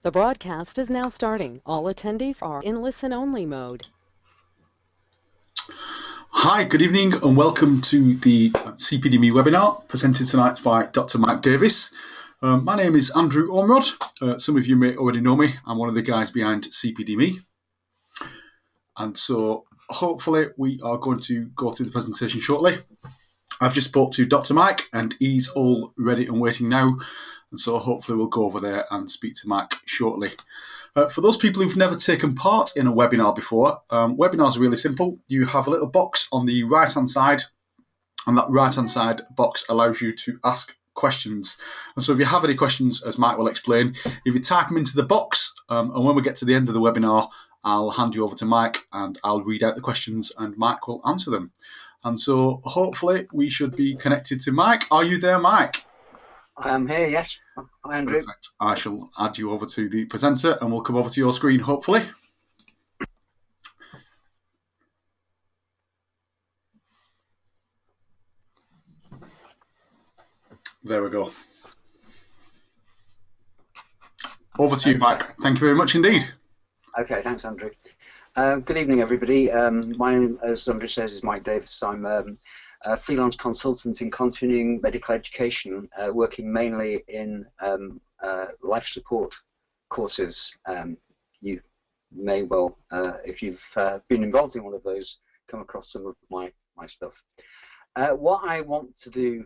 The broadcast is now starting. All attendees are in listen-only mode. Hi, good evening and welcome to the CPDME webinar presented tonight by Dr. Mike Davis. My name is Andrew Ormrod. Some of you may already know me. I'm one of the guys behind CPDME. And so hopefully we are going to go through the presentation shortly. I've just spoke to Dr. Mike and he's all ready and waiting now. And so hopefully we'll go over there and speak to Mike shortly. For those people who've never taken part in a webinar before, webinars are really simple. You have a little box on the right-hand side, and that right-hand side box allows you to ask questions. And so if you have any questions, as Mike will explain, if you type them into the box, and when we get to the end of the webinar, I'll hand you over to Mike and I'll read out the questions and Mike will answer them. And so hopefully we should be connected to Mike. Are you there, Mike? I'm here, yes. Hi, Andrew. Perfect. I shall add you over to the presenter and we'll come over to your screen, hopefully. There we go. Over to you, Mike. Thank you very much indeed. Okay, thanks, Andrew. Good evening, everybody. My name, as Andrew says, is Mike Davis. I'm a freelance consultant in continuing medical education, working mainly in life support courses. You may well, if you've been involved in one of those, come across some of my stuff. What I want to do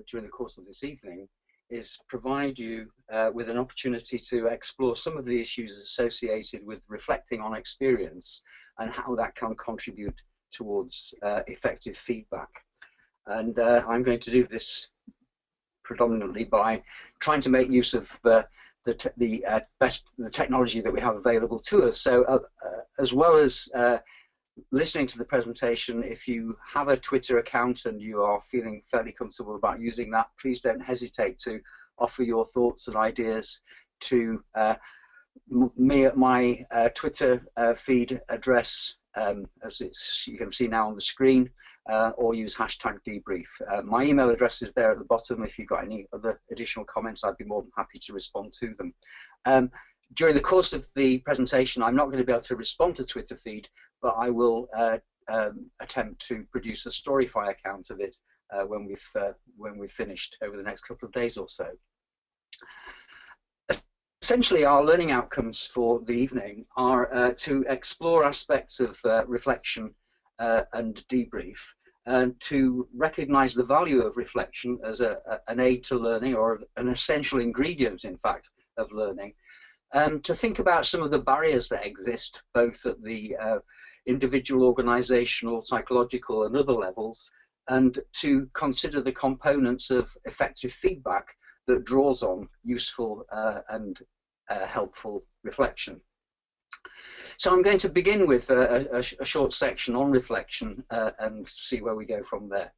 during the course of this evening is provide you with an opportunity to explore some of the issues associated with reflecting on experience and how that can contribute towards effective feedback. And I'm going to do this predominantly by trying to make use of the technology that we have available to us. So as well as listening to the presentation, if you have a Twitter account and you are feeling fairly comfortable about using that, please don't hesitate to offer your thoughts and ideas to me at my Twitter feed address, as you can see now on the screen, or use hashtag Debrief. My email address is there at the bottom. If you've got any other additional comments, I'd be more than happy to respond to them. During the course of the presentation, I'm not going to be able to respond to Twitter feed, but I will attempt to produce a Storyfy account of it when we've finished over the next couple of days or so. Essentially, our learning outcomes for the evening are to explore aspects of reflection and debrief, and to recognise the value of reflection as an aid to learning, or an essential ingredient, in fact, of learning, and to think about some of the barriers that exist, both at the individual, organisational, psychological and other levels, and to consider the components of effective feedback that draws on useful and helpful reflection. So I'm going to begin with a short section on reflection and see where we go from there.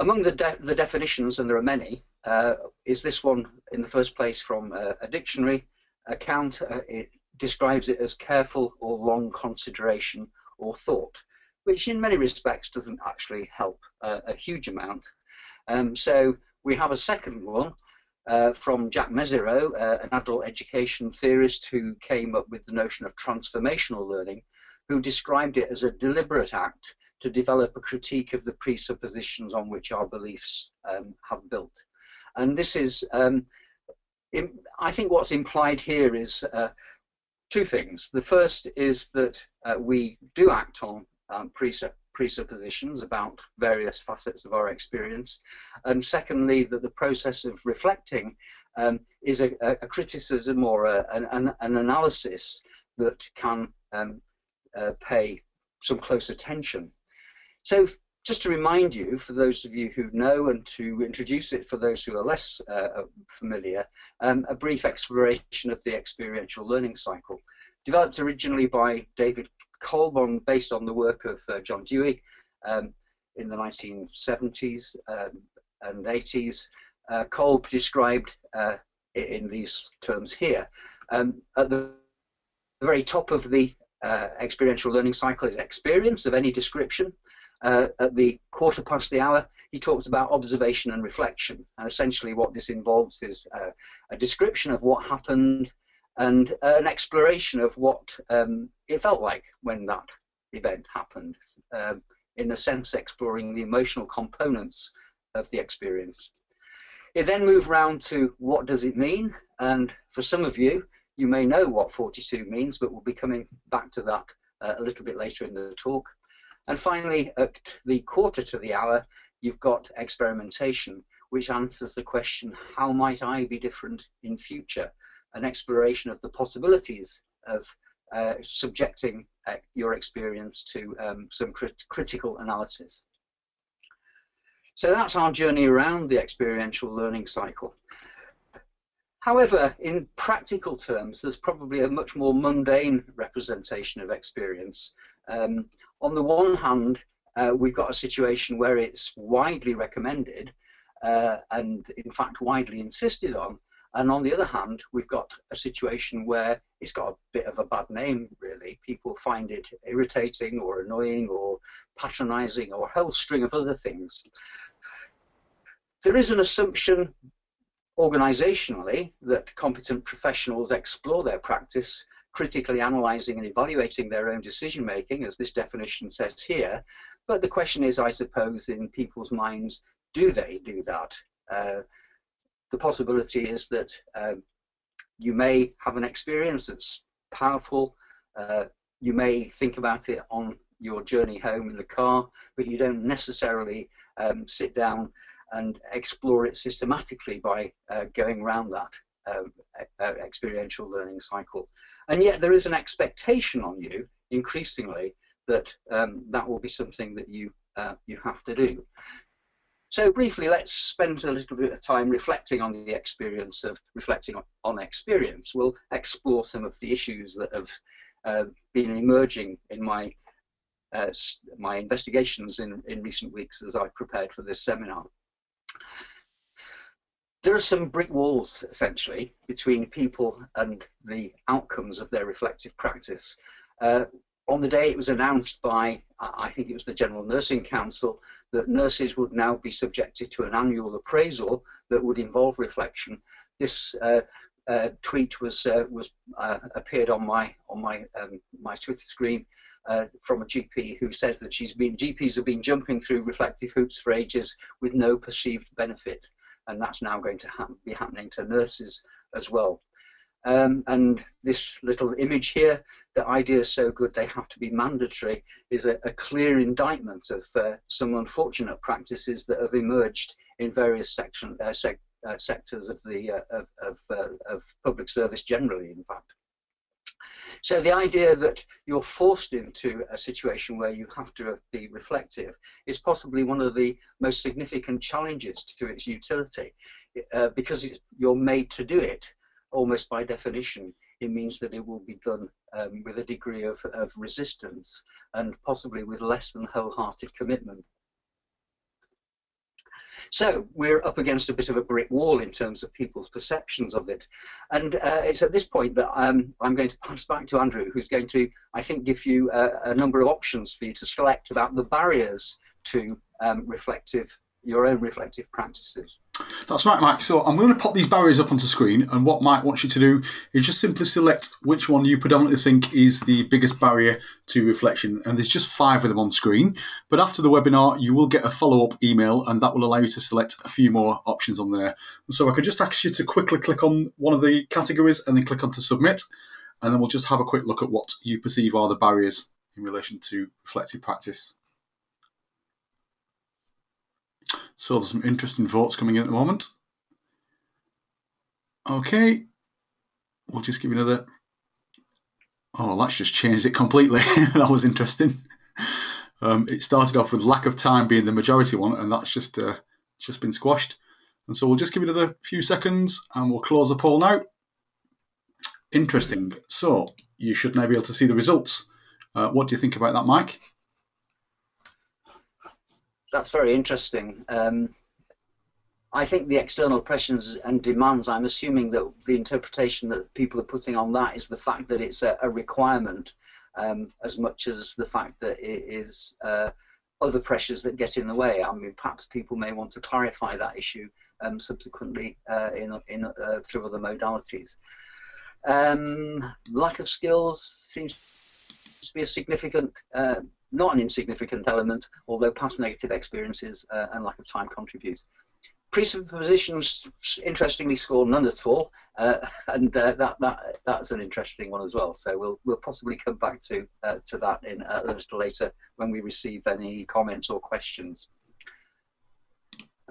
Among the definitions, and there are many, is this one in the first place from a dictionary account. It describes it as careful or long consideration or thought, which in many respects doesn't actually help a huge amount. So we have a second one from Jack Mezirow, an adult education theorist who came up with the notion of transformational learning, who described it as a deliberate act to develop a critique of the presuppositions on which our beliefs have built. And this is, I think what's implied here is two things. The first is that we do act on presuppositions about various facets of our experience, and secondly, that the process of reflecting is a criticism or an analysis that can pay some close attention. So just to remind you, for those of you who know, and to introduce it for those who are less familiar, a brief exploration of the experiential learning cycle, developed originally by David Kolb, based on the work of John Dewey in the 1970s and 80s. Kolb described it in these terms here. At the very top of the experiential learning cycle is experience of any description, At the quarter past the hour, he talked about observation and reflection. And essentially what this involves is a description of what happened and an exploration of what it felt like when that event happened. In a sense, exploring the emotional components of the experience. It then moved round to what does it mean? And for some of you, you may know what 42 means, but we'll be coming back to that a little bit later in the talk. And finally, at the quarter to the hour, you've got experimentation, which answers the question, how might I be different in future? An exploration of the possibilities of subjecting your experience to some critical analysis. So that's our journey around the experiential learning cycle. However, in practical terms, there's probably a much more mundane representation of experience. On the one hand, we've got a situation where it's widely recommended and in fact widely insisted on. And on the other hand, we've got a situation where it's got a bit of a bad name, really. People find it irritating or annoying or patronizing or a whole string of other things. There is an assumption organizationally that competent professionals explore their practice, critically analyzing and evaluating their own decision making, as this definition says here. But the question is, I suppose, in people's minds, do they do that? The possibility is that you may have an experience that's powerful. You may think about it on your journey home in the car, but you don't necessarily sit down and explore it systematically by going around that experiential learning cycle. And yet there is an expectation on you, increasingly, that that will be something that you have to do. So briefly, let's spend a little bit of time reflecting on the experience of reflecting on experience. We'll explore some of the issues that have been emerging in my investigations in recent weeks as I've prepared for this seminar. There are some brick walls, essentially, between people and the outcomes of their reflective practice. On the day it was announced by, I think it was the General Nursing Council, that nurses would now be subjected to an annual appraisal that would involve reflection. This tweet was appeared on my Twitter screen from a GP who says that GPs have been jumping through reflective hoops for ages with no perceived benefit, and that's now going to be happening to nurses as well. And this little image here, the idea is so good they have to be mandatory, is a clear indictment of some unfortunate practices that have emerged in various sectors of public service generally, in fact. So the idea that you're forced into a situation where you have to be reflective is possibly one of the most significant challenges to its utility, because you're made to do it. Almost by definition, it means that it will be done with a degree of resistance and possibly with less than wholehearted commitment. So we're up against a bit of a brick wall in terms of people's perceptions of it. And it's at this point that I'm going to pass back to Andrew, who's going to, I think, give you a number of options for you to select about the barriers to your own reflective practices. That's right, Mike. So I'm going to pop these barriers up onto screen, and what Mike wants you to do is just simply select which one you predominantly think is the biggest barrier to reflection. And there's just 5 of them on screen. But after the webinar, you will get a follow-up email, and that will allow you to select a few more options on there. And so I could just ask you to quickly click on one of the categories and then click on to submit. And then we'll just have a quick look at what you perceive are the barriers in relation to reflective practice. So there's some interesting votes coming in at the moment. Okay, we'll just give you another. Oh, that's just changed it completely. That was interesting. It started off with lack of time being the majority one, and that's just been squashed. And so we'll just give it another few seconds, and we'll close the poll now. Interesting. So you should now be able to see the results. What do you think about that, Mike? That's very interesting. I think the external pressures and demands, I'm assuming that the interpretation that people are putting on that is the fact that it's a requirement, as much as the fact that it is other pressures that get in the way. I mean, perhaps people may want to clarify that issue subsequently through other modalities. Lack of skills seems to be a significant, not an insignificant element, although past negative experiences and lack of time contribute. Presuppositions, interestingly, score none at all, and that's an interesting one as well. So we'll possibly come back to that in a little later when we receive any comments or questions.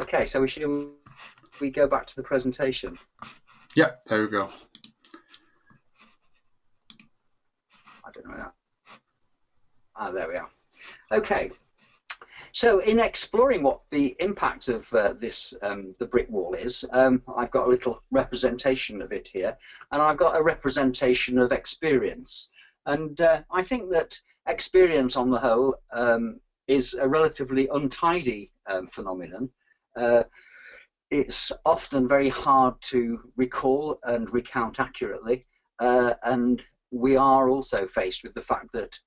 Okay, so we go back to the presentation. Yep, there we go. I don't know that. Ah, there we are. Okay. So in exploring what the impact of the brick wall is, I've got a little representation of it here, and I've got a representation of experience. And I think that experience on the whole is a relatively untidy phenomenon. It's often very hard to recall and recount accurately, and we are also faced with the fact that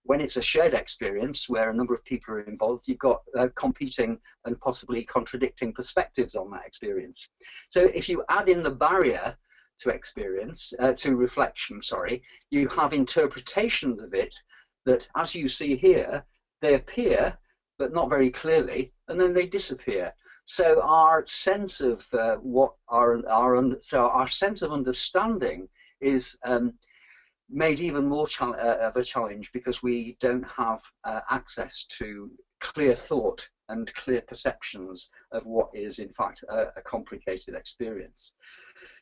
when it's a shared experience where a number of people are involved, you've got competing and possibly contradicting perspectives on that experience. So if you add in the barrier to experience, to reflection, sorry, you have interpretations of it that, as you see here, they appear, but not very clearly, and then they disappear. So our sense of our sense of understanding is made even more of a challenge because we don't have access to clear thought and clear perceptions of what is in fact a complicated experience.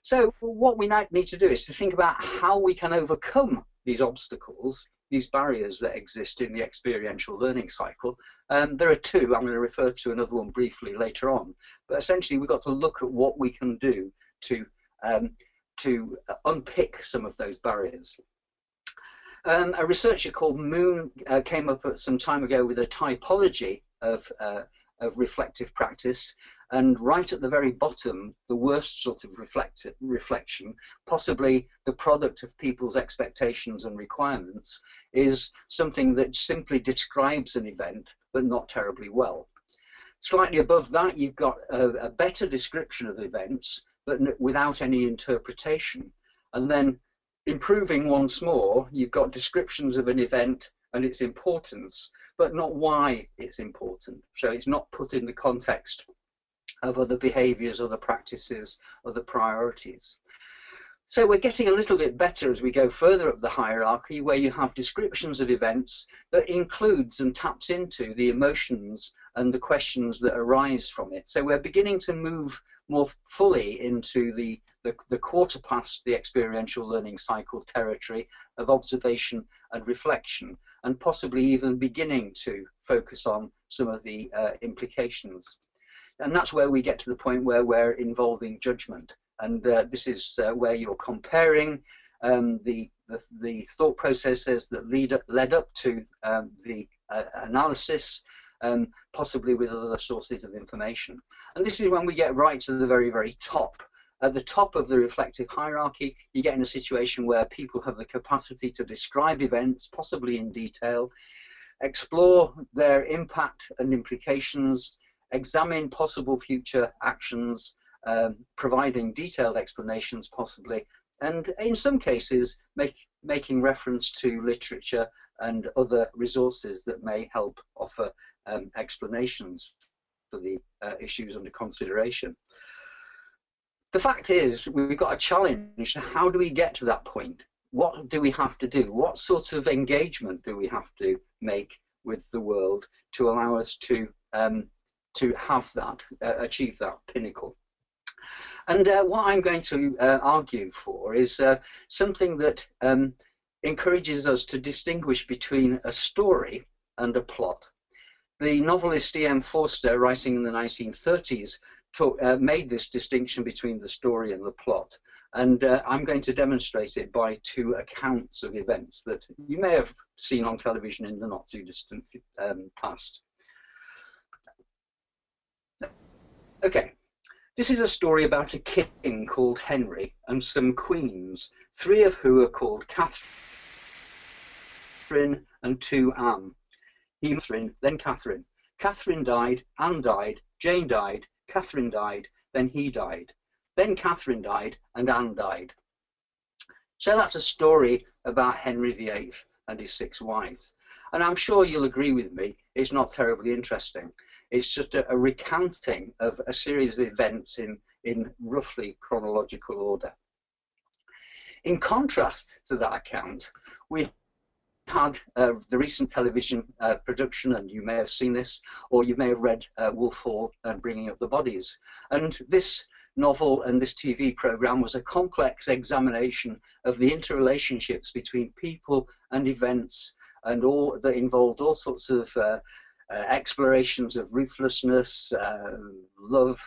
So what we now need to do is to think about how we can overcome these obstacles, these barriers that exist in the experiential learning cycle. There are two. I'm going to refer to another one briefly later on, but essentially we've got to look at what we can do to unpick some of those barriers. A researcher called Moon came up some time ago with a typology of reflective practice, and right at the very bottom, the worst sort of reflection, possibly the product of people's expectations and requirements, is something that simply describes an event, but not terribly well. Slightly above that, you've got a better description of events, but without any interpretation. And then improving once more, you've got descriptions of an event and its importance, but not why it's important. So it's not put in the context of other behaviors, other practices, other priorities. So we're getting a little bit better as we go further up the hierarchy, where you have descriptions of events that includes and taps into the emotions and the questions that arise from it. So we're beginning to move more fully into the quarter past the experiential learning cycle territory of observation and reflection, and possibly even beginning to focus on some of the implications. And that's where we get to the point where we're involving judgment. And this is where you're comparing the thought processes that led up to the analysis, possibly with other sources of information. And this is when we get right to the very, very top. At the top of the reflective hierarchy, you get in a situation where people have the capacity to describe events, possibly in detail, explore their impact and implications, examine possible future actions, providing detailed explanations possibly, and in some cases making reference to literature and other resources that may help offer explanations for the issues under consideration. The fact is, we've got a challenge. How do we get to that point? What do we have to do? What sort of engagement do we have to make with the world to allow us to have that, achieve that pinnacle? And what I'm going to argue for is something that encourages us to distinguish between a story and a plot. The novelist E.M. Forster, writing in the 1930s, made this distinction between the story and the plot. And I'm going to demonstrate it by two accounts of events that you may have seen on television in the not too distant past. Okay. This is a story about a king called Henry and some queens, three of whom are called Catherine and two Anne. he, Catherine, then Catherine. Catherine died, Anne died, Jane died, Catherine died, then he died. Then Catherine died and Anne died. So that's a story about Henry VIII and his 6 wives. And I'm sure you'll agree with me, it's not terribly interesting. It's just a recounting of a series of events in roughly chronological order. In contrast to that account, we had the recent television production, and you may have seen this, or you may have read Willful and Bringing Up the Bodies. And this novel and this TV program was a complex examination of the interrelationships between people and events, and all that involved all sorts of explorations of ruthlessness, love,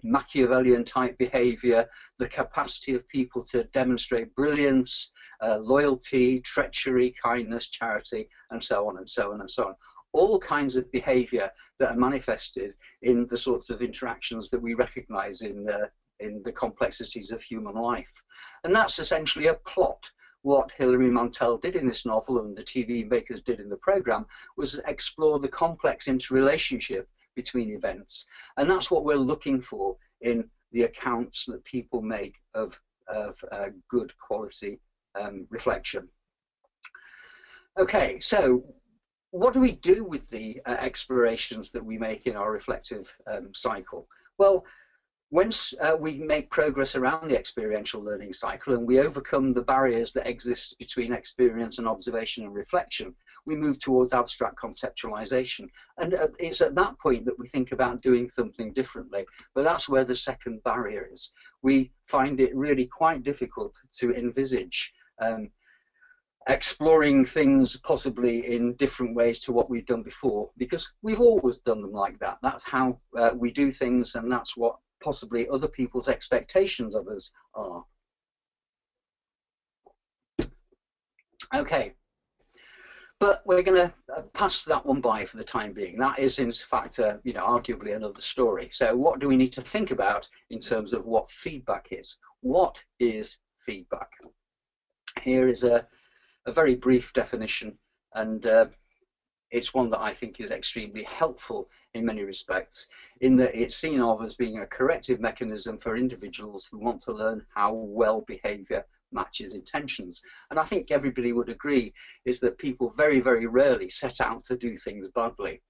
Machiavellian type behavior, the capacity of people to demonstrate brilliance, loyalty, treachery, kindness, charity, and so on and so on and so on. All kinds of behavior that are manifested in the sorts of interactions that we recognize in the complexities of human life. And that's essentially a plot. What Hilary Mantel did in this novel and the TV makers did in the program was explore the complex interrelationship between events. And that's what we're looking for in the accounts that people make of good quality reflection. Okay, so what do we do with the explorations that we make in our reflective cycle? Well, once we make progress around the experiential learning cycle and we overcome the barriers that exist between experience and observation and reflection, we move towards abstract conceptualization. And it's at that point that we think about doing something differently. But that's where the second barrier is. We find it really quite difficult to envisage exploring things possibly in different ways to what we've done before, because we've always done them like that. That's how we do things, and that's what possibly other people's expectations of us are. Okay, but we're going to pass that one by for the time being. That is, in fact, arguably another story. So what do we need to think about in terms of what feedback is? What is feedback? Here is a very brief definition, and it's one that I think is extremely helpful in many respects, in that it's seen of as being a corrective mechanism for individuals who want to learn how well behavior matches intentions. And I think everybody would agree is that people very, very rarely set out to do things badly.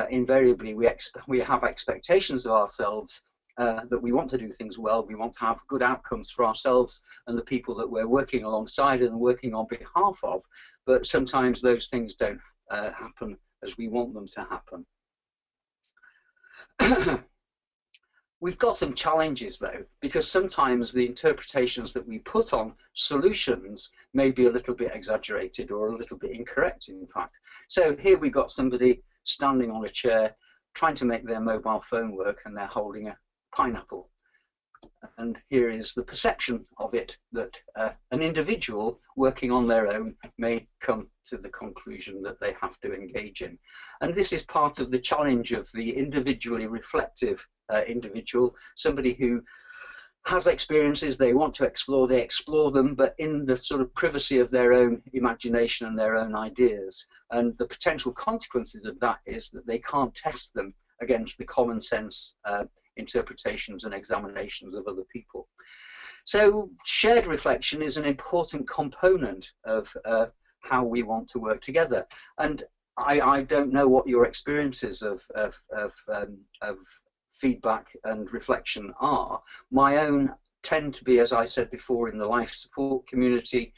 Invariably, we have expectations of ourselves that we want to do things well, we want to have good outcomes for ourselves and the people that we're working alongside and working on behalf of, but sometimes those things don't happen as we want them to happen. We've got some challenges though, because sometimes the interpretations that we put on solutions may be a little bit exaggerated or a little bit incorrect, in fact. So here we've got somebody standing on a chair trying to make their mobile phone work, and they're holding a pineapple. And here is the perception of it, that an individual working on their own may come to the conclusion that they have to engage in. And this is part of the challenge of the individually reflective individual, somebody who has experiences they want to explore, they explore them, but in the sort of privacy of their own imagination and their own ideas. And the potential consequences of that is that they can't test them against the common sense interpretations and examinations of other people. So shared reflection is an important component of how we want to work together. And I don't know what your experiences of feedback and reflection are. My own tend to be, as I said before, in the life support community,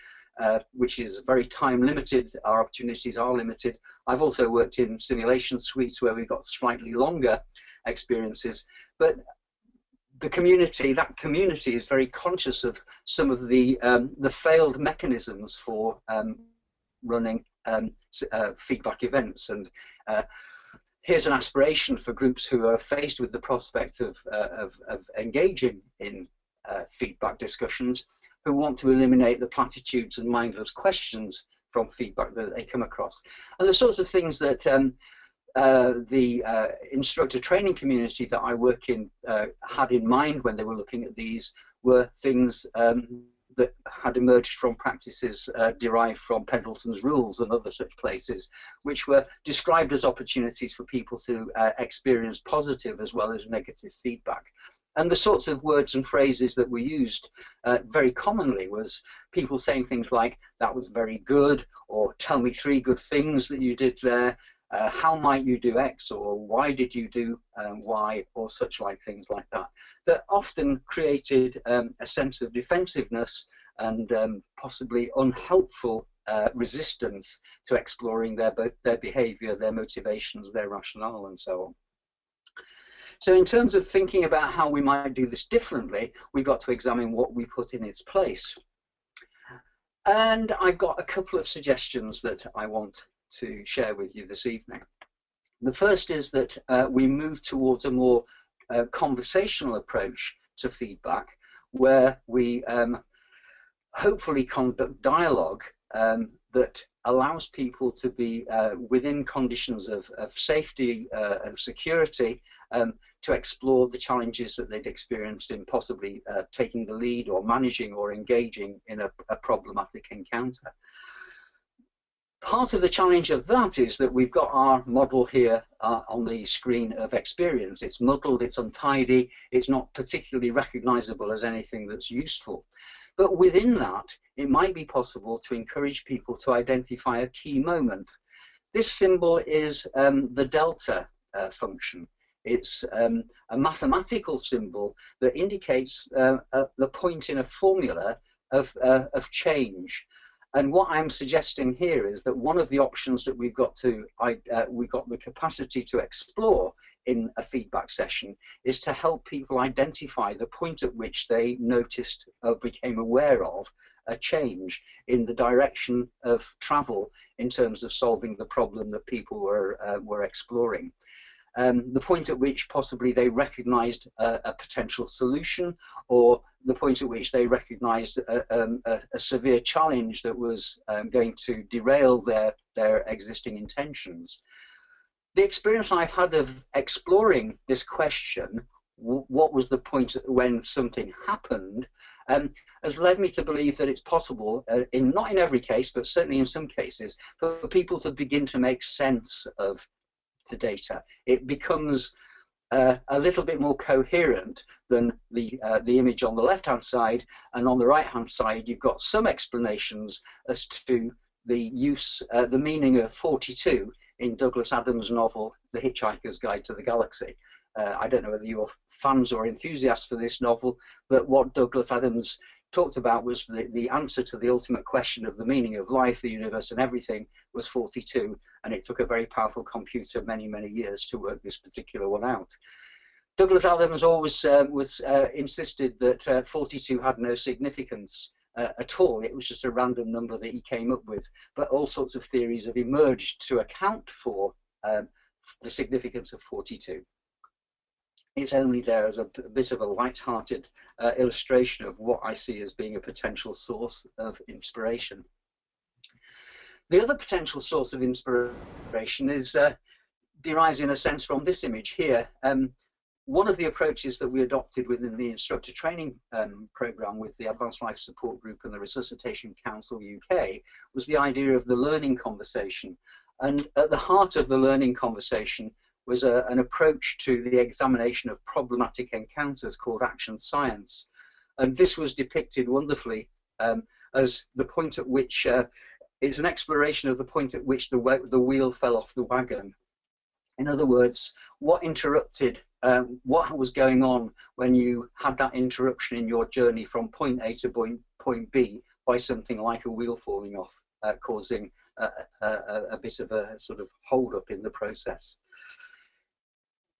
which is very time limited. Our opportunities are limited. I've also worked in simulation suites where we've got slightly longer experiences, but the community, that community is very conscious of some of the failed mechanisms for running feedback events. And here's an aspiration for groups who are faced with the prospect of engaging in feedback discussions, who want to eliminate the platitudes and mindless questions from feedback that they come across. And the sorts of things that the instructor training community that I work in had in mind when they were looking at these were things that had emerged from practices derived from Pendleton's rules and other such places, which were described as opportunities for people to experience positive as well as negative feedback. And the sorts of words and phrases that were used very commonly was people saying things like, "That was very good," or "Tell me 3 good things that you did there," "How might you do X," or "Why did you do Y," or such like things like that, that often created a sense of defensiveness and possibly unhelpful resistance to exploring their behavior, their motivations, their rationale, and so on. So in terms of thinking about how we might do this differently, we've got to examine what we put in its place. And I've got a couple of suggestions that I want to share with you this evening. The first is that we move towards a more conversational approach to feedback, where we hopefully conduct dialogue that allows people to be within conditions of safety and security to explore the challenges that they'd experienced in possibly taking the lead or managing or engaging in a problematic encounter. Part of the challenge of that is that we've got our model here on the screen of experience. It's muddled, it's untidy, it's not particularly recognizable as anything that's useful. But within that, it might be possible to encourage people to identify a key moment. This symbol is the delta function. It's a mathematical symbol that indicates the point in a formula of change. And what I'm suggesting here is that one of the options that we've got the capacity to explore in a feedback session is to help people identify the point at which they noticed or became aware of a change in the direction of travel in terms of solving the problem that people were exploring. The point at which possibly they recognized a potential solution, or the point at which they recognized a severe challenge that was going to derail their existing intentions. The experience I've had of exploring this question, what was the point when something happened, has led me to believe that it's possible, not in every case, but certainly in some cases, for people to begin to make sense of the data. It becomes a little bit more coherent than the image on the left-hand side, and on the right-hand side you've got some explanations as to the meaning of 42 in Douglas Adams' novel The Hitchhiker's Guide to the Galaxy. I don't know whether you're fans or enthusiasts for this novel, but what Douglas Adams talked about was the answer to the ultimate question of the meaning of life, the universe, and everything was 42, and it took a very powerful computer many, many years to work this particular one out. Douglas Adams always insisted that 42 had no significance at all. It was just a random number that he came up with, but all sorts of theories have emerged to account for the significance of 42. It's only there as a bit of a light-hearted illustration of what I see as being a potential source of inspiration. The other potential source of inspiration derives in a sense from this image here. One of the approaches that we adopted within the instructor training program with the Advanced Life Support Group and the Resuscitation Council UK was the idea of the learning conversation. And at the heart of the learning conversation was an approach to the examination of problematic encounters called action science. And this was depicted wonderfully as the point at which, it's an exploration of the point at which the wheel fell off the wagon. In other words, what interrupted, what was going on when you had that interruption in your journey from point A to point B by something like a wheel falling off, causing a bit of a sort of hold up in the process.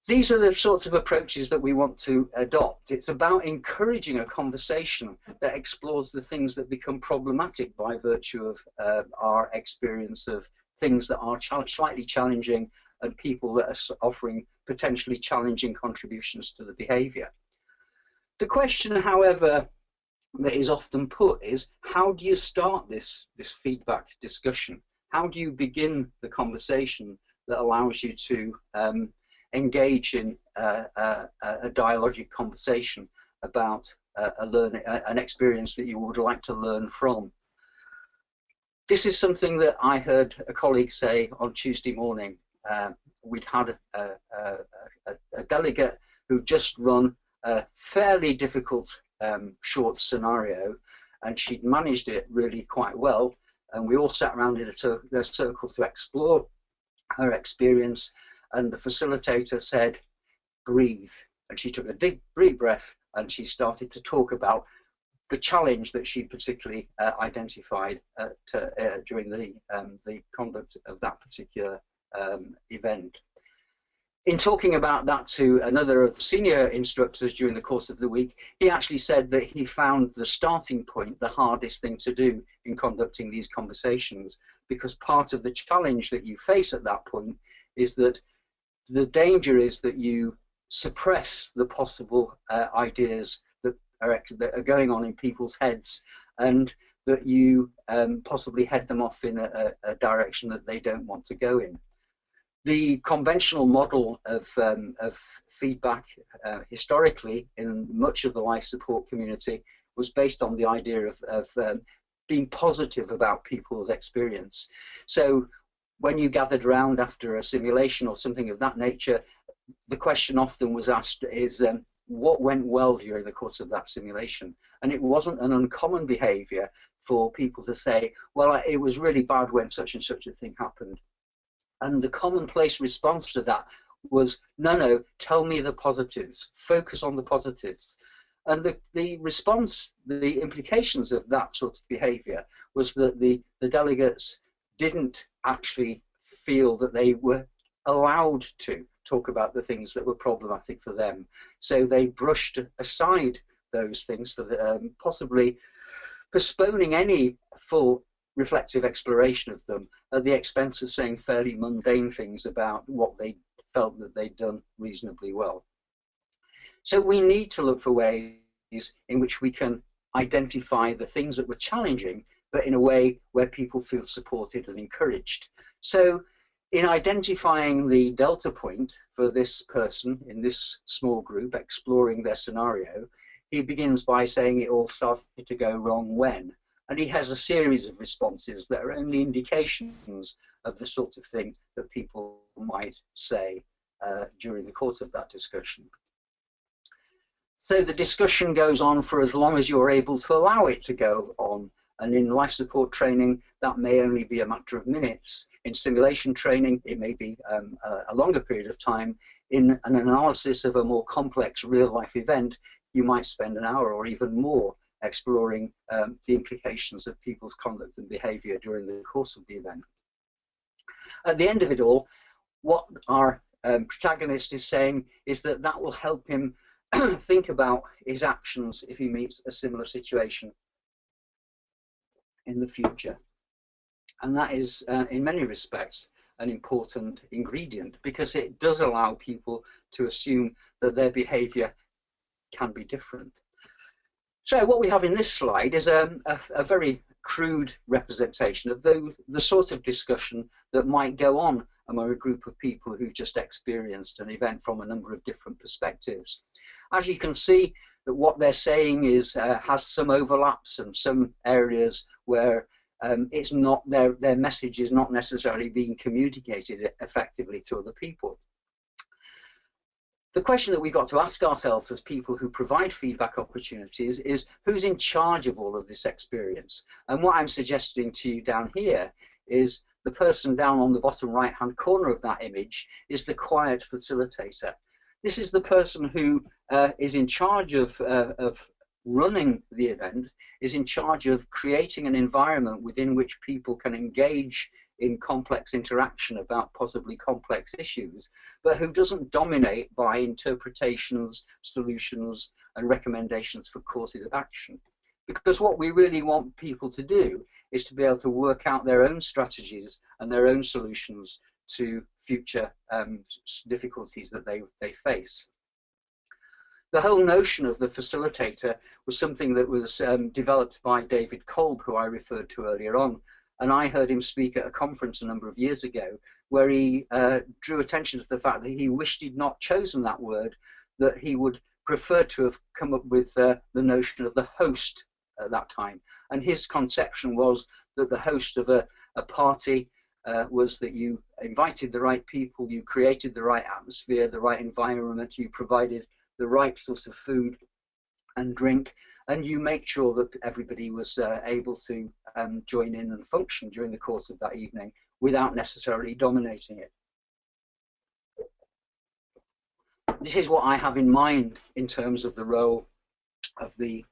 These are the sorts of approaches that we want to adopt. It's about encouraging a conversation that explores the things that become problematic by virtue of our experience of things that are slightly challenging and people that are offering potentially challenging contributions to the behavior. The question, however, that is often put is, how do you start this feedback discussion? How do you begin the conversation that allows you to engage in a dialogic conversation about an experience that you would like to learn from. This is something that I heard a colleague say on Tuesday morning. We'd had a delegate who just run a fairly difficult short scenario, and she'd managed it really quite well. And we all sat around in a circle to explore her experience. And the facilitator said, "Breathe." And she took a deep breath, and she started to talk about the challenge that she particularly identified during the conduct of that particular event. In talking about that to another of the senior instructors during the course of the week, he actually said that he found the starting point the hardest thing to do in conducting these conversations, because part of the challenge that you face at that point is that the danger is that you suppress the possible ideas that are going on in people's heads, and that you possibly head them off in a direction that they don't want to go in. The conventional model of feedback historically in much of the life support community was based on the idea of being positive about people's experience. So when you gathered around after a simulation or something of that nature, the question often was asked is, what went well during the course of that simulation? And it wasn't an uncommon behavior for people to say, well, it was really bad when such and such a thing happened. And the commonplace response to that was, no, tell me the positives, focus on the positives. And the response, the implications of that sort of behavior was that the delegates didn't actually feel that they were allowed to talk about the things that were problematic for them. So they brushed aside those things, for possibly postponing any full reflective exploration of them at the expense of saying fairly mundane things about what they felt that they'd done reasonably well. So we need to look for ways in which we can identify the things that were challenging, but in a way where people feel supported and encouraged. So in identifying the delta point for this person in this small group exploring their scenario, he begins by saying it all started to go wrong when. And he has a series of responses that are only indications of the sort of thing that people might say during the course of that discussion. So the discussion goes on for as long as you're able to allow it to go on. And in life support training, that may only be a matter of minutes. In simulation training, it may be a longer period of time. In an analysis of a more complex real-life event, you might spend an hour or even more exploring the implications of people's conduct and behavior during the course of the event. At the end of it all, what our protagonist is saying is that that will help him think about his actions if he meets a similar situation in the future. And that is, in many respects, an important ingredient, because it does allow people to assume that their behavior can be different. So what we have in this slide is a very crude representation of the sort of discussion that might go on among a group of people who've just experienced an event from a number of different perspectives. As you can see, that what they're saying is has some overlaps and some areas where it's not their message is not necessarily being communicated effectively to other people. The question that we've got to ask ourselves as people who provide feedback opportunities is who's in charge of all of this experience? And what I'm suggesting to you down here is the person down on the bottom right-hand corner of that image is the quiet facilitator. This is the person who is in charge of running the event, is in charge of creating an environment within which people can engage in complex interaction about possibly complex issues, but who doesn't dominate by interpretations, solutions, and recommendations for courses of action. Because what we really want people to do is to be able to work out their own strategies and their own solutions to future difficulties that they face. The whole notion of the facilitator was something that was developed by David Kolb, who I referred to earlier on. And I heard him speak at a conference a number of years ago where he drew attention to the fact that he wished he'd not chosen that word, that he would preferred to have come up with the notion of the host at that time. And his conception was that the host of a party was that you invited the right people, you created the right atmosphere, the right environment, you provided the right sort of food and drink, and you make sure that everybody was able to join in and function during the course of that evening without necessarily dominating it. This is what I have in mind in terms of the role of the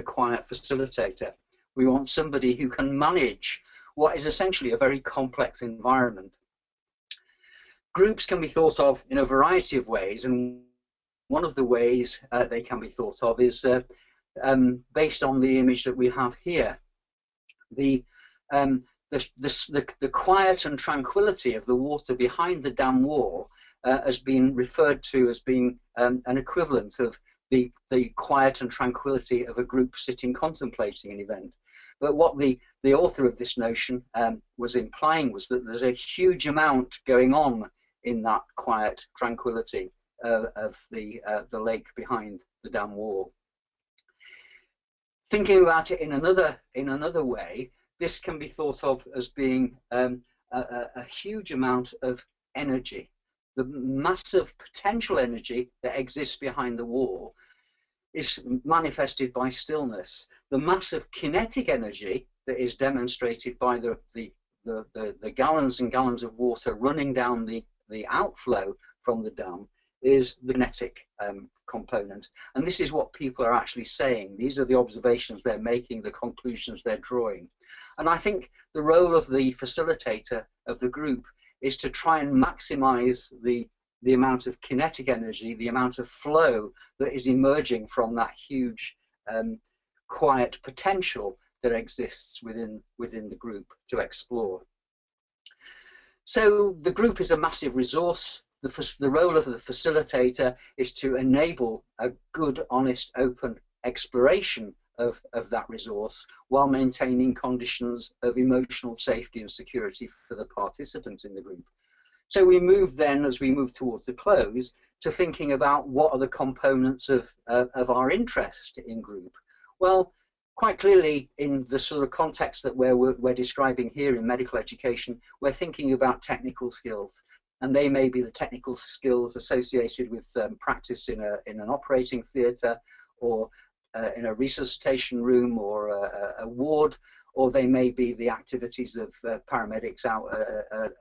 quiet facilitator. We want somebody who can manage what is essentially a very complex environment. Groups can be thought of in a variety of ways, and one of the ways they can be thought of is based on the image that we have here. The quiet and tranquility of the water behind the dam wall has been referred to as being an equivalent of the quiet and tranquility of a group sitting contemplating an event. But what the author of this notion was implying was that there's a huge amount going on in that quiet tranquility of the lake behind the dam wall. Thinking about it in another way, this can be thought of as being a huge amount of energy. The massive potential energy that exists behind the wall is manifested by stillness. The massive kinetic energy that is demonstrated by the gallons and gallons of water running down the outflow from the dam is the kinetic component. And this is what people are actually saying. These are the observations they're making, the conclusions they're drawing. And I think the role of the facilitator of the group is to try and maximize the amount of kinetic energy, the amount of flow that is emerging from that huge quiet potential that exists within the group to explore. So the group is a massive resource. The role of the facilitator is to enable a good, honest, open exploration of that resource while maintaining conditions of emotional safety and security for the participants in the group. So we move then, as we move towards the close, to thinking about what are the components of our interest in group. Well, quite clearly in the sort of context that we're describing here in medical education, we're thinking about technical skills. And they may be the technical skills associated with practice in an operating theatre, or in a resuscitation room, or a ward, or they may be the activities of paramedics out at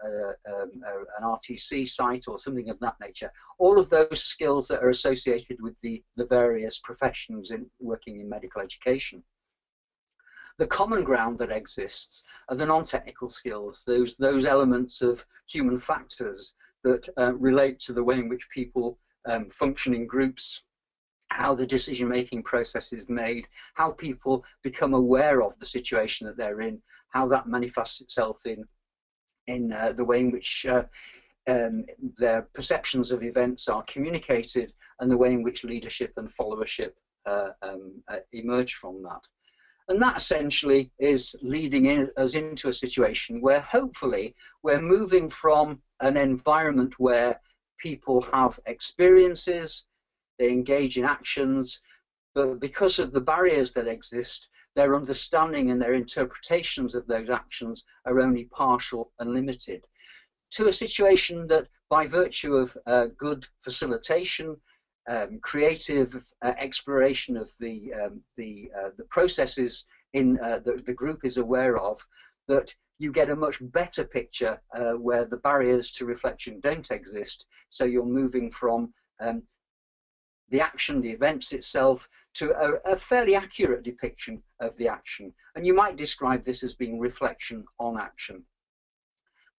an RTC site or something of that nature. All of those skills that are associated with the various professions in working in medical education. The common ground that exists are the non-technical skills, those elements of human factors that relate to the way in which people function in groups, how the decision-making process is made, how people become aware of the situation that they're in, how that manifests itself in the way in which their perceptions of events are communicated, and the way in which leadership and followership emerge from that. And that essentially is leading us into a situation where hopefully we're moving from an environment where people have experiences, they engage in actions, but because of the barriers that exist, their understanding and their interpretations of those actions are only partial and limited, to a situation that, by virtue of good facilitation, creative exploration of the processes in the group is aware of, that you get a much better picture where the barriers to reflection don't exist. So you're moving from the action, the events itself, to a fairly accurate depiction of the action. And you might describe this as being reflection on action.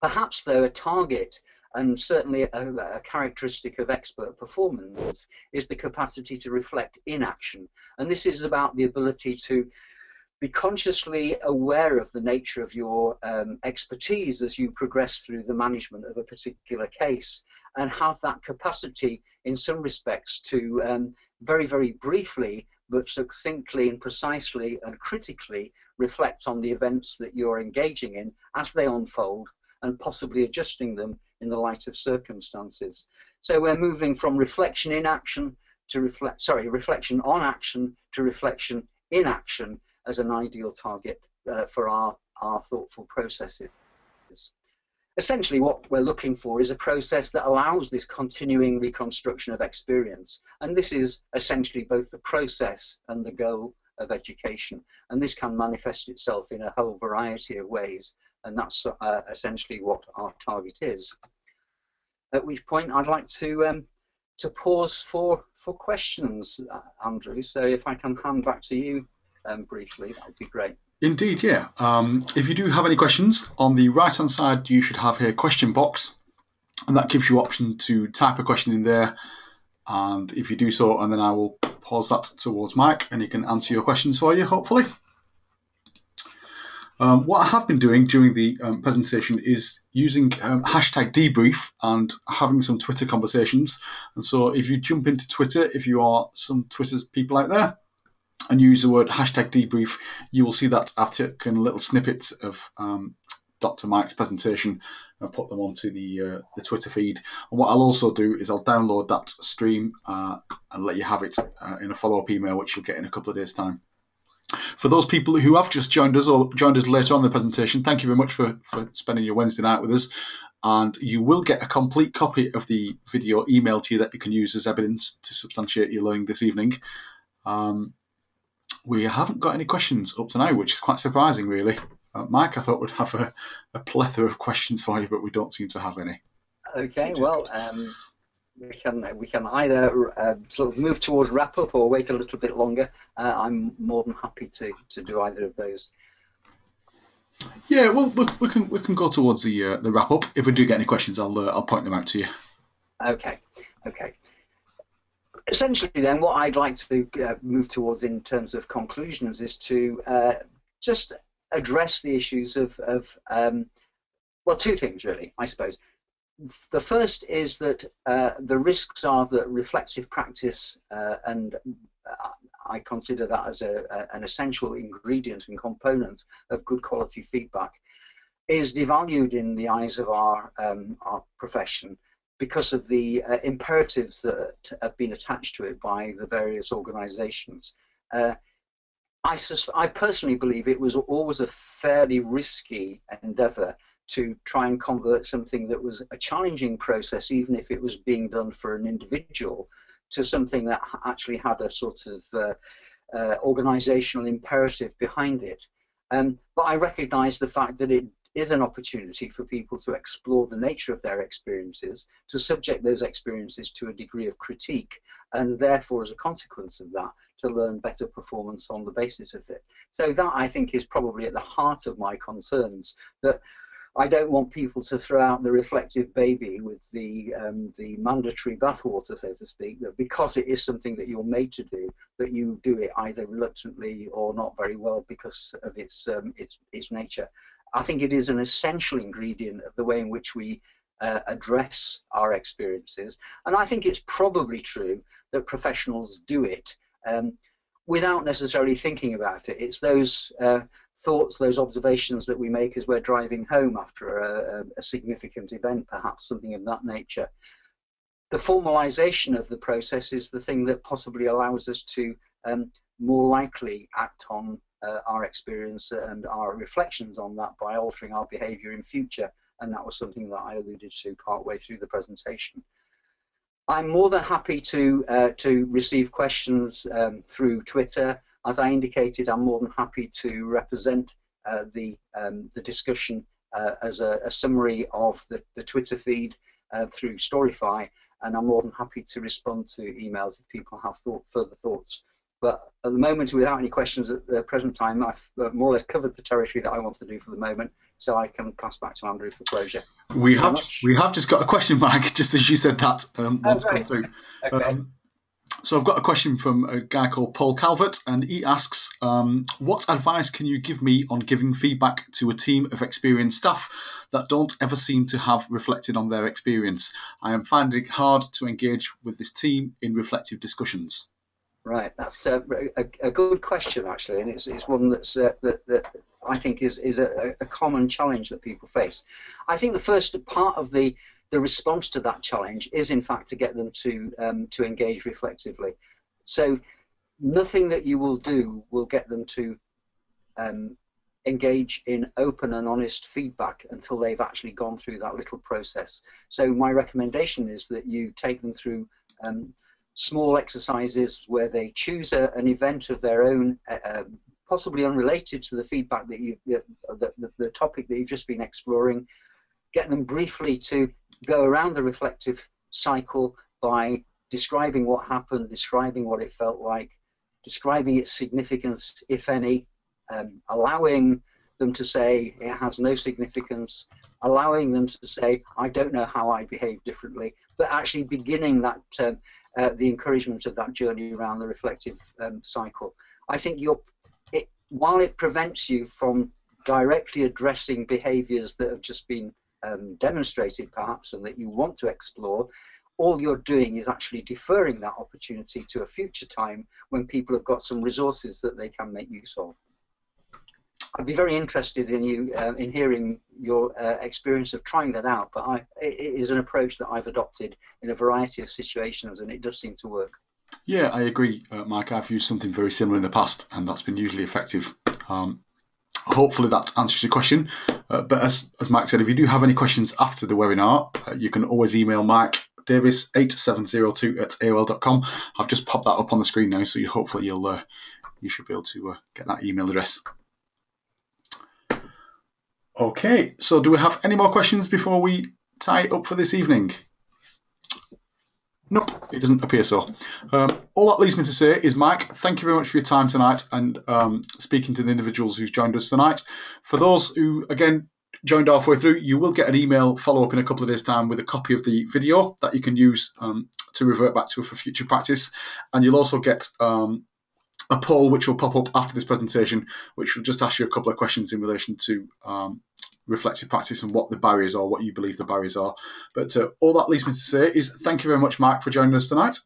Perhaps, though, a target, and certainly a characteristic of expert performance, is the capacity to reflect in action. And this is about the ability to be consciously aware of the nature of your expertise as you progress through the management of a particular case, and have that capacity in some respects to very, very briefly but succinctly and precisely and critically reflect on the events that you're engaging in as they unfold, and possibly adjusting them in the light of circumstances. So we're moving from reflection in action to reflection on action to reflection in action as an ideal target for our thoughtful processes. Essentially, what we're looking for is a process that allows this continuing reconstruction of experience. And this is essentially both the process and the goal of education. And this can manifest itself in a whole variety of ways. And that's essentially what our target is. At which point, I'd like to pause for questions, Andrew. So if I can hand back to you briefly, that would be great. Indeed, yeah. If you do have any questions, on the right-hand side, you should have a question box, and that gives you option to type a question in there. And if you do so, and then I will pause that towards Mike, and he can answer your questions for you, hopefully. What I have been doing during the presentation is using hashtag Debrief and having some Twitter conversations. And so if you jump into Twitter, if you are some Twitter people out there, and use the word hashtag Debrief, you will see that I've taken little snippets of Dr. Mike's presentation and put them onto the Twitter feed. And what I'll also do is I'll download that stream and let you have it in a follow-up email, which you'll get in a couple of days' time. For those people who have just joined us or joined us later on in the presentation, thank you very much for spending your Wednesday night with us. And you will get a complete copy of the video emailed to you that you can use as evidence to substantiate your learning this evening. We haven't got any questions up to now, which is quite surprising, really. Mike, I thought we'd have a plethora of questions for you, but we don't seem to have any. Okay, well, we can either sort of move towards wrap up or wait a little bit longer. I'm more than happy to do either of those. Yeah, well, we can go towards the wrap up. If we do get any questions, I'll point them out to you. Okay. Essentially, then, what I'd like to move towards in terms of conclusions is to just address the issues of well, two things, really, I suppose. The first is that the risks are that reflective practice, and I consider that as an essential ingredient and component of good quality feedback, is devalued in the eyes of our profession, because of the imperatives that have been attached to it by the various organisations. I personally believe it was always a fairly risky endeavour to try and convert something that was a challenging process, even if it was being done for an individual, to something that actually had a sort of organisational imperative behind it. But I recognise the fact that it is an opportunity for people to explore the nature of their experiences, to subject those experiences to a degree of critique, and therefore, as a consequence of that, to learn better performance on the basis of it. So that, I think, is probably at the heart of my concerns, that I don't want people to throw out the reflective baby with the mandatory bathwater, so to speak, that because it is something that you're made to do, that you do it either reluctantly or not very well because of its nature. I think it is an essential ingredient of the way in which we address our experiences. And I think it's probably true that professionals do it without necessarily thinking about it. It's those thoughts, those observations that we make as we're driving home after a significant event, perhaps something of that nature. The formalization of the process is the thing that possibly allows us to more likely act on our experience and our reflections on that by altering our behaviour in future, and that was something that I alluded to partway through the presentation. I'm more than happy to receive questions through Twitter. As I indicated, I'm more than happy to represent the discussion as a summary of the Twitter feed through Storyfy, and I'm more than happy to respond to emails if people have further thoughts. But at the moment, without any questions at the present time, I've more or less covered the territory that I want to do for the moment, so I can pass back to Andrew for closure. We have just got a question, Mike, just as you said that. Come through. Okay. So I've got a question from a guy called Paul Calvert, and he asks, what advice can you give me on giving feedback to a team of experienced staff that don't ever seem to have reflected on their experience? I am finding it hard to engage with this team in reflective discussions. Right, that's a good question, actually, and it's one that's that I think is a common challenge that people face. I think the first part of the the response to that challenge is in fact to get them to engage reflectively. So nothing that you will do will get them to engage in open and honest feedback until they've actually gone through that little process. So my recommendation is that you take them through small exercises where they choose an event of their own, possibly unrelated to the feedback that the topic that you've just been exploring. Get them briefly to go around the reflective cycle by describing what happened, describing what it felt like, describing its significance, if any, allowing them to say it has no significance, allowing them to say I don't know how I behave differently, but actually beginning that the encouragement of that journey around the reflective cycle. I think while it prevents you from directly addressing behaviours that have just been demonstrated perhaps and that you want to explore, all you're doing is actually deferring that opportunity to a future time when people have got some resources that they can make use of. I'd be very interested in in hearing your experience of trying that out, but it is an approach that I've adopted in a variety of situations, and it does seem to work. Yeah, I agree, Mike. I've used something very similar in the past, and that's been usually effective. Hopefully that answers your question. But as Mike said, if you do have any questions after the webinar, you can always email Mike Davis8702@aol.com. I've just popped that up on the screen now, so hopefully you should be able to get that email address. Okay, so do we have any more questions before we tie it up for this evening? Nope, it doesn't appear so. All that leaves me to say is, Mike, thank you very much for your time tonight and speaking to the individuals who's joined us tonight. For those who, again, joined halfway through, you will get an email follow-up in a couple of days' time with a copy of the video that you can use to revert back to for future practice. And you'll also get a poll which will pop up after this presentation, which will just ask you a couple of questions in relation to reflective practice and what the barriers are, what you believe the barriers are. But all that leaves me to say is thank you very much, Mark, for joining us tonight.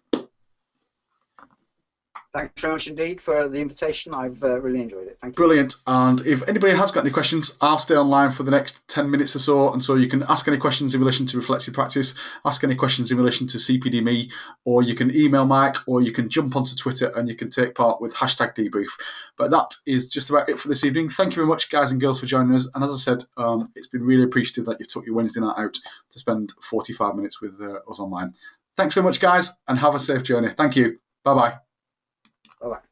Thanks very much indeed for the invitation. I've really enjoyed it. Thank you. Brilliant. And if anybody has got any questions, I'll stay online for the next 10 minutes or so. And so you can ask any questions in relation to reflective practice, ask any questions in relation to CPD-Me, or you can email Mike, or you can jump onto Twitter and you can take part with #Debrief. But that is just about it for this evening. Thank you very much, guys and girls, for joining us. And as I said, it's been really appreciative that you took your Wednesday night out to spend 45 minutes with us online. Thanks very much, guys, and have a safe journey. Thank you. Bye-bye. Bye-bye.